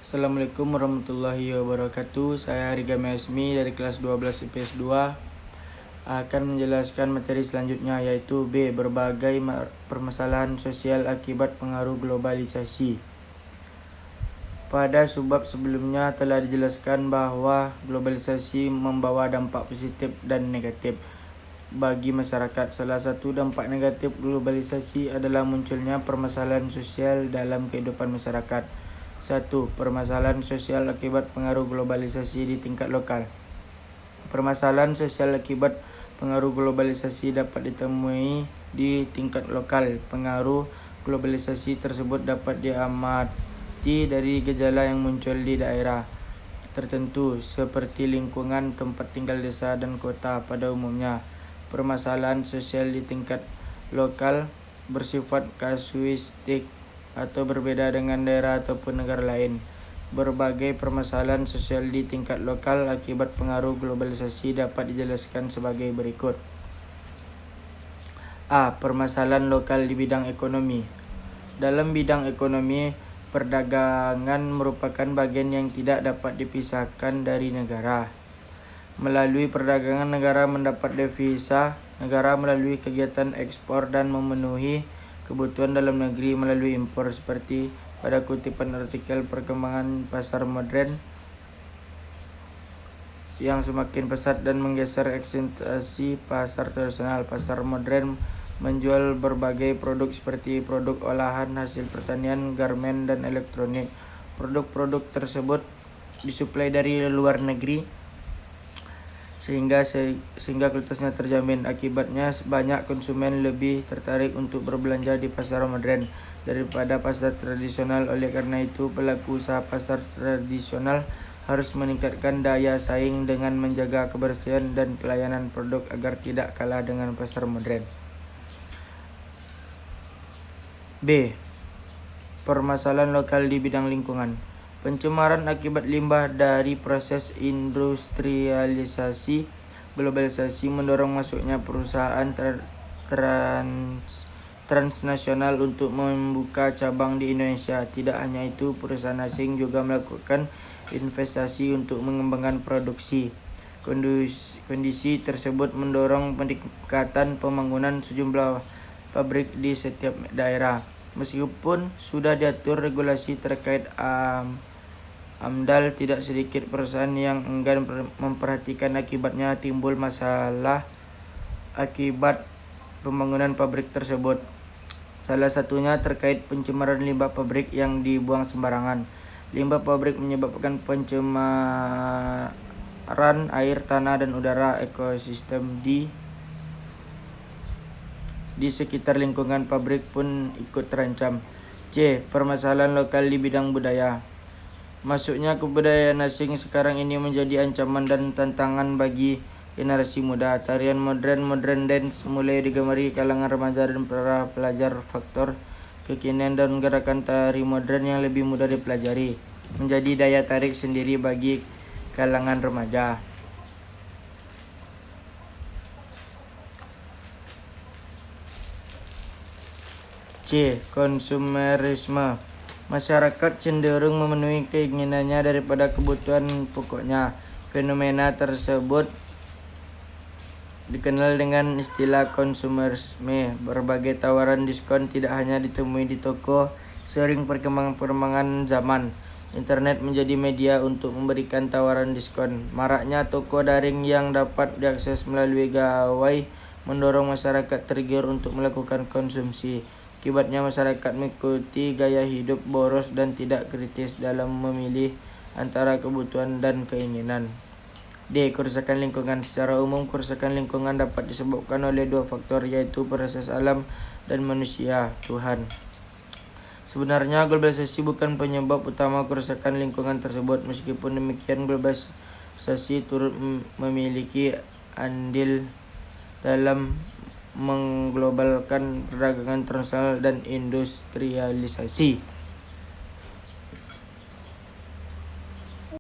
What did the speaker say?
Assalamualaikum warahmatullahi wabarakatuh. Saya Rigami Asmi dari kelas 12 IPS 2 akan menjelaskan materi selanjutnya, yaitu B. Berbagai permasalahan sosial akibat pengaruh globalisasi. Pada subbab sebelumnya telah dijelaskan bahwa globalisasi membawa dampak positif dan negatif bagi masyarakat. Salah satu dampak negatif globalisasi adalah munculnya permasalahan sosial dalam kehidupan masyarakat. 1. Permasalahan sosial akibat pengaruh globalisasi di tingkat lokal. Permasalahan sosial akibat pengaruh globalisasi dapat ditemui di tingkat lokal. Pengaruh globalisasi tersebut dapat diamati dari gejala yang muncul di daerah tertentu seperti lingkungan tempat tinggal desa dan kota pada umumnya. Permasalahan sosial di tingkat lokal bersifat kasuistik atau berbeda dengan daerah ataupun negara lain. Berbagai permasalahan sosial di tingkat lokal akibat pengaruh globalisasi dapat dijelaskan sebagai berikut. A. Permasalahan lokal di bidang ekonomi. Dalam bidang ekonomi, perdagangan merupakan bagian yang tidak dapat dipisahkan dari negara. Melalui perdagangan, negara mendapat devisa negara melalui kegiatan ekspor dan memenuhi kebutuhan dalam negeri melalui impor, seperti pada kutipan artikel perkembangan pasar modern yang semakin pesat dan menggeser eksentasi pasar tradisional. Pasar modern menjual berbagai produk seperti produk olahan, hasil pertanian, garmen, dan elektronik. Produk-produk tersebut disuplai dari luar negeri sehingga kualitasnya terjamin. Akibatnya banyak konsumen lebih tertarik untuk berbelanja di pasar modern daripada pasar tradisional. Oleh karena itu, pelaku usaha pasar tradisional harus meningkatkan daya saing dengan menjaga kebersihan dan pelayanan produk agar tidak kalah dengan pasar modern. B. Permasalahan lokal di bidang lingkungan. Pencemaran akibat limbah dari proses industrialisasi. Globalisasi mendorong masuknya perusahaan transnasional untuk membuka cabang di Indonesia. Tidak hanya itu, perusahaan asing juga melakukan investasi untuk mengembangkan produksi. Kondisi tersebut mendorong peningkatan pembangunan sejumlah pabrik di setiap daerah. Meskipun sudah diatur regulasi terkait AMDAL, tidak sedikit perusahaan yang enggan memperhatikan akibatnya. Timbul masalah akibat pembangunan pabrik tersebut. Salah satunya terkait pencemaran limbah pabrik yang dibuang sembarangan. Limbah pabrik menyebabkan pencemaran air, tanah, dan udara. Ekosistem di sekitar lingkungan pabrik pun ikut terancam. C. Permasalahan lokal di bidang budaya. Masuknya kebudayaan asing sekarang ini menjadi ancaman dan tantangan bagi generasi muda. Tarian modern dance mulai digemari kalangan remaja dan para pelajar. Faktor kekinian dan gerakan tari modern yang lebih mudah dipelajari menjadi daya tarik sendiri bagi kalangan remaja. C. Konsumerisme. Masyarakat cenderung memenuhi keinginannya daripada kebutuhan pokoknya. Fenomena tersebut dikenal dengan istilah konsumerisme. Berbagai tawaran diskon tidak hanya ditemui di toko. Sering perkembangan zaman, internet menjadi media untuk memberikan tawaran diskon. Maraknya toko daring yang dapat diakses melalui gawai mendorong masyarakat tergiur untuk melakukan konsumsi. Akibatnya masyarakat mengikuti gaya hidup boros dan tidak kritis dalam memilih antara kebutuhan dan keinginan. D. Kerusakan lingkungan. Secara umum, kerusakan lingkungan dapat disebabkan oleh dua faktor, yaitu proses alam dan manusia Tuhan. Sebenarnya globalisasi bukan penyebab utama kerusakan lingkungan tersebut. Meskipun demikian, globalisasi turut memiliki andil dalam mengglobalkan perdagangan internasional dan industrialisasi.